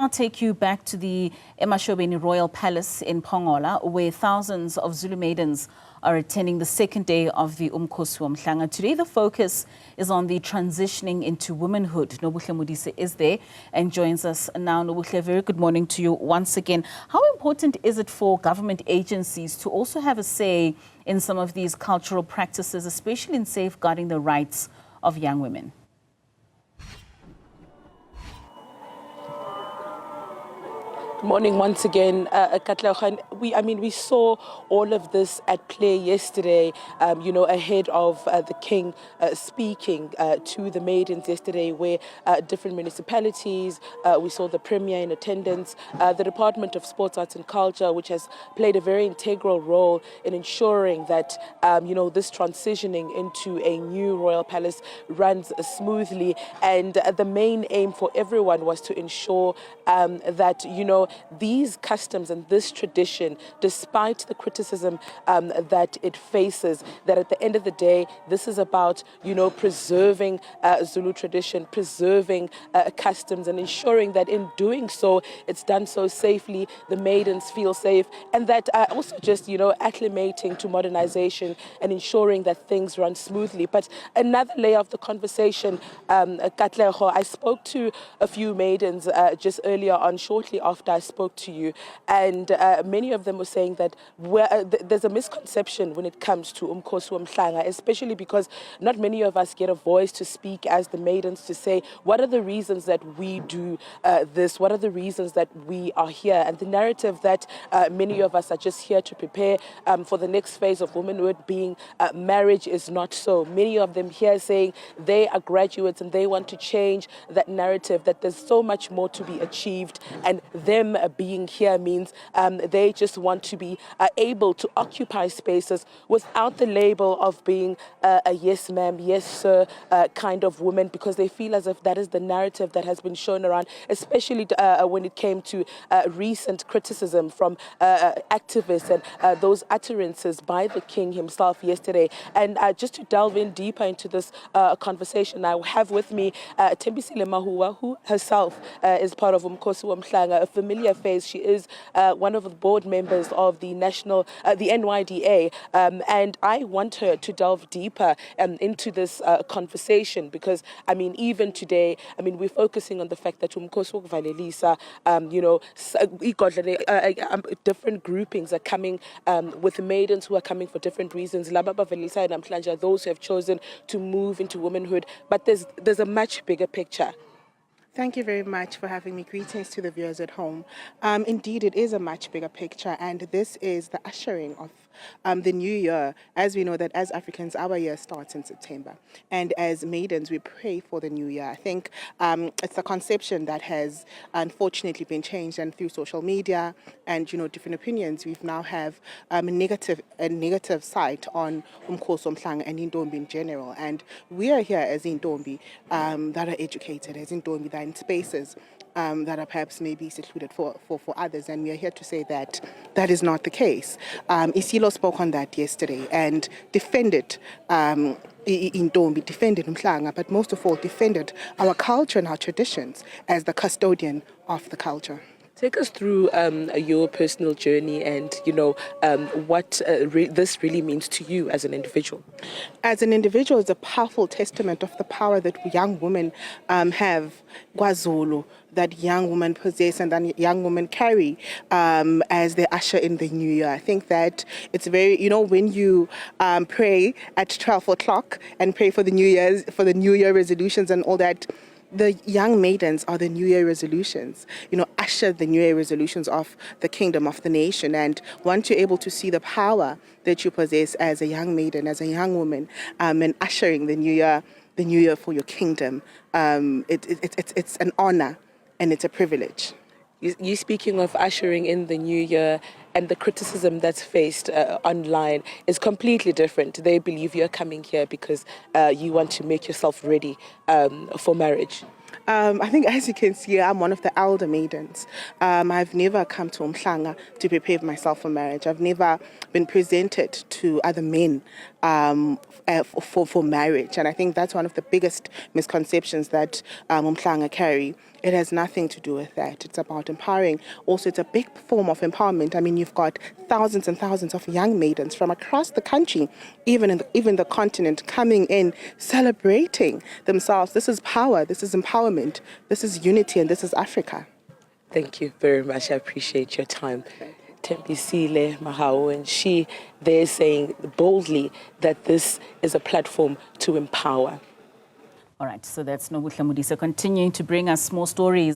I'll take you back to the eMashobeni Royal Palace in Pongola, where thousands of Zulu maidens are attending the second day of the Umkhosi Womhlanga. Today, the focus is on the transitioning into womanhood. Nobuhle Modise is there and joins us now. Nobuhle, very good morning to you once again. How important is it for government agencies to also have a say in some of these cultural practices, especially in safeguarding the rights of young women? Good morning once again, Katla. We saw all of this at play yesterday, ahead of the King speaking to the maidens yesterday, where different municipalities, we saw the Premier in attendance, the Department of Sports, Arts and Culture, which has played a very integral role in ensuring that, this transitioning into a new royal palace runs smoothly. And the main aim for everyone was to ensure that, these customs and this tradition, despite the criticism that it faces, that at the end of the day, this is about, preserving Zulu tradition, preserving customs, and ensuring that in doing so, it's done so safely, the maidens feel safe, and that also just, acclimating to modernization and ensuring that things run smoothly. But another layer of the conversation, Katleho, I spoke to a few maidens just earlier on, shortly after I spoke to you, and many of them were saying that there's a misconception when it comes to Umkhosi Womhlanga, especially because not many of us get a voice to speak as the maidens, to say what are the reasons that we do this, what are the reasons that we are here, and the narrative that many of us are just here to prepare for the next phase of womanhood, being marriage, is not so. Many of them here saying they are graduates and they want to change that narrative, that there's so much more to be achieved, and them being here means they just want to be able to occupy spaces without the label of being a yes ma'am, yes sir kind of woman, because they feel as if that is the narrative that has been shown around, especially when it came to recent criticism from activists and those utterances by the King himself yesterday. And just to delve in deeper into this conversation, I have with me Tembisile Mahua, who herself is part of Umkhosi Womhlanga, a familiar face. She is one of the board members of the the NYDA, and I want her to delve deeper into this conversation, because even today, we're focusing on the fact that Umkhosi Womhlanga, different groupings are coming with maidens who are coming for different reasons. Those who have chosen to move into womanhood, but there's a much bigger picture. Thank you very much for having me. Greetings to the viewers at home. Indeed, it is a much bigger picture, and this is the ushering of the new year. As we know that as Africans, our year starts in September, and as maidens, we pray for the new year. I think it's a conception that has unfortunately been changed, and through social media and different opinions, we now have a negative side on Umkhosi Womhlanga and Intombi in general. And we are here as Intombi that are educated, as Intombi that are in spaces that are perhaps maybe secluded for others, and we are here to say that that is not the case. Isilo spoke on that yesterday and defended Intombi, defended Umhlanga, but most of all defended our culture and our traditions as the custodian of the culture. Take us through your personal journey and, what this really means to you as an individual. As an individual, it's a powerful testament of the power that young women have, KwaZulu, that young women possess and that young women carry as they usher in the new year. I think that it's very, when you pray at 12 o'clock and pray for the New Year resolutions and all that, the young maidens are the New Year resolutions, usher the New Year resolutions of the kingdom, of the nation. And once you're able to see the power that you possess as a young maiden, as a young woman, and ushering the New Year for your kingdom, it's an honor and it's a privilege. You speaking of ushering in the new year, and the criticism that's faced online is completely different. They believe you're coming here because you want to make yourself ready for marriage. I think, as you can see, I'm one of the elder maidens. I've never come to Umhlanga to prepare myself for marriage. I've never been presented to other men for marriage. And I think that's one of the biggest misconceptions that Umhlanga carry. It has nothing to do with that. It's about empowering. Also, it's a big form of empowerment. I mean, you've got thousands and thousands of young maidens from across the country, even the continent, coming in, celebrating themselves. This is power, this is empowerment, this is unity, and this is Africa. Thank you very much. I appreciate your time. Tempisile Mahao, and they're saying boldly that this is a platform to empower. All right, so that's Nobuhle Modise continuing to bring us more stories.